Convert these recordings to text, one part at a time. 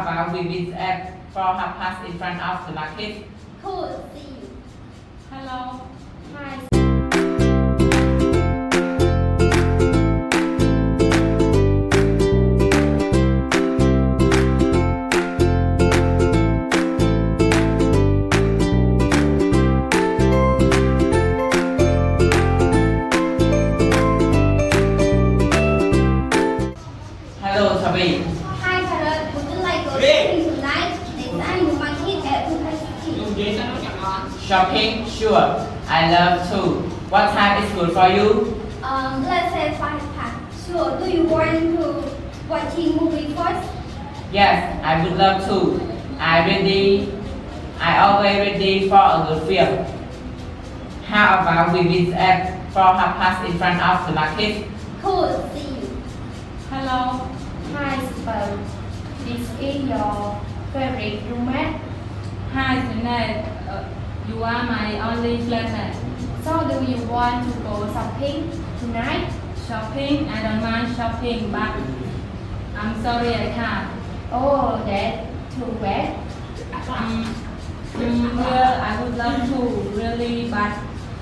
About we visit at 4:30 in front of the market. Cool, see you. Hello. Hi. Hello, Tabi. Hi, Carrot. Would you like to go shopping tonight? Next time you might hit at 2:30. Shopping? Sure. I love to. What time is good for you? Let's say 5 o'clock. Sure. Do you want to watch a movie first? Yes, I would love to. I always ready for a good film. How about we visit at 4:30 in front of the market? Cool, see you. Hello. Hi, Spur. This is your favorite roommate. Hi, Janet. You are my only flatmate. So, do you want to go shopping tonight? Shopping? I don't mind shopping, but I'm sorry I can't. Oh, that's too bad. Well, I would love to, really, but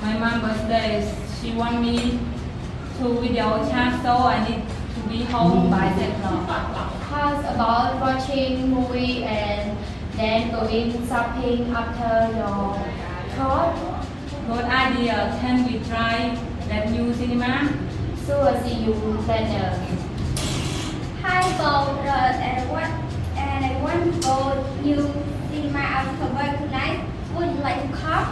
my mom's birthday, she want me to video chat, so I need to be home by 10 o'clock. How's about watching movie and then going shopping after your course? Good idea. Can we try that new cinema? Sure, see you later. Hi, Bob, and I want to go new cinema after work tonight. Would you like to come?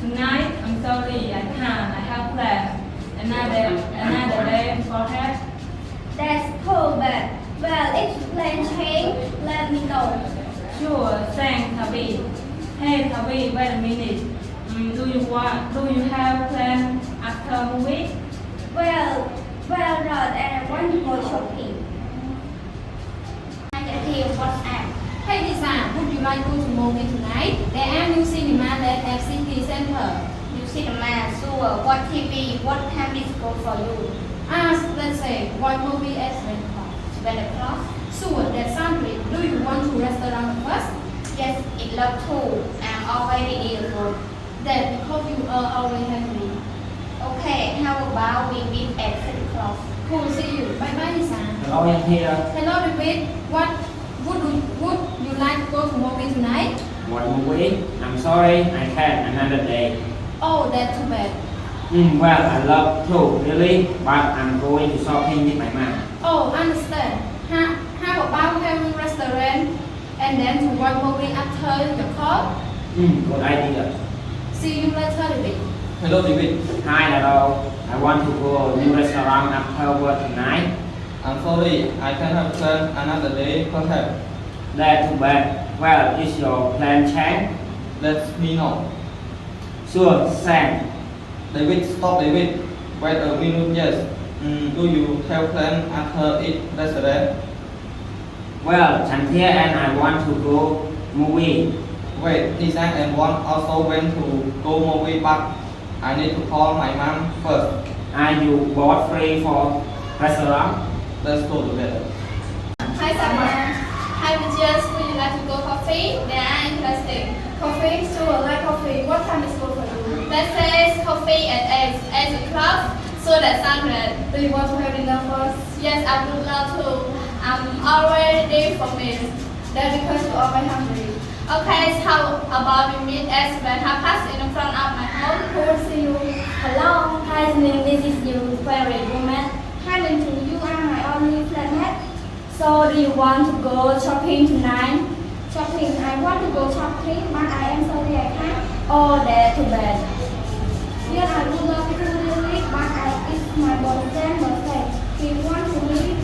Tonight, I'm sorry, I can't. I have plans. Another day perhaps. That's cool, but well, if you plan change, let me know. Sure, thanks, Tabi. Hey, Tabi, wait a minute. Do you have plan after movie? Well, Rod, and I want to go shopping. I can hear WhatsApp. Hey Lisa, would you like to go to movie tonight? There are new cinema at City Center. You see the man, sure. What TV? What time is good for you? Let's say, what movie at 7 o'clock? 7 o'clock? Sure, that sounds great. Do you want to restaurant first? Yes, it love too. I'm already ill food. Then because you are already hungry. Okay, how about we meet at 6 o'clock? Cool, see you. Bye bye Lisa. Hello, I'm here. Hello David, would you like to go to movie tonight? What movie? I'm sorry, I can't. Another day. Oh, that's too bad. Well, I love to, really, but I'm going to shopping with my mom. Oh, understand. How about having restaurant and then to watch movie after your call? Good idea. See you later David. Hello David, Hi, hello. I want to go new restaurant after work tonight. I'm sorry, I can have plan another day perhaps. That's too bad. Well, is your plan change? Let me know. Sure, thanks. David, stop David. Wait a minute, yes. Do you have plan after it restaurant? Well, Chantia and I want to go movie. Wait, Lisa and one also went to go movie but I need to call my mom first. Are you both free for restaurant? Let's go together. Hi Summer. Hi Vijay, would you like to go coffee? They are interesting. Coffee? Sure, like coffee. What time is good for you? Let's say coffee at 8 o'clock. So that sounds good. Do you want to have dinner first? Yes, I would love to. I'm already ready for meal. That's because you're always hungry. Okay, so how about we meet at 7:30 in front of my home? Cool, see you. Hello, hi, Slim. This is your favorite roommate. Hi, Lintu. You are my only flatmate. So, do you want to go shopping tonight? Shopping? I want to go shopping, but I am sorry I can't. Oh, that's too bad. Yes, I would love to really, but it's my boyfriend's birthday. He wants to leave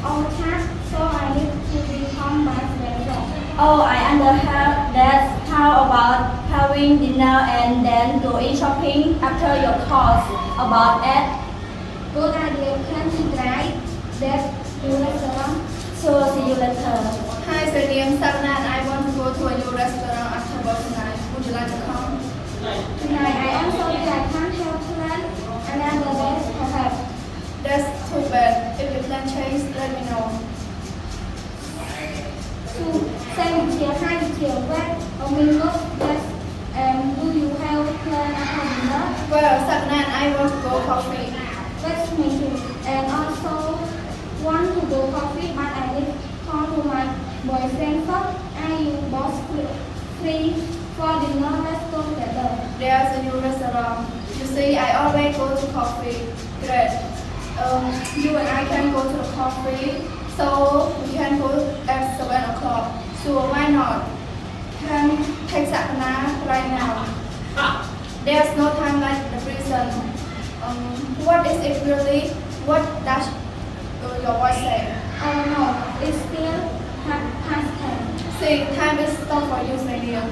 all the time, so I need to be home by 7 o'clock. Oh, I understand that. How about having dinner and then going shopping after your course? About that? Good idea. Can we try that new restaurant? Sure, see you later. Hi Stadium, Sarna and I want to go to a new restaurant after work tonight. Would you like to come? Tonight, I am sorry I can't help plan another day, perhaps. That's too bad. If the plan changes, let me know. Same with you, hi with you. Wait a minute, yes. Do you have plan after dinner? Well, Saturday I want to go coffee. Let's meet you. And also want to go coffee, but I need to call to my boyfriend first. Are you both free for dinner? Let's go together. There's a new restaurant. You see, I always go to coffee. Great. You and I can go to the coffee, so we can go at 7 o'clock. Sure, why not? Can take Satana right now. There's no time like the prison. What is it really? What does your voice say? I don't know. It's still past 10. See, time is stop for you, Samuel.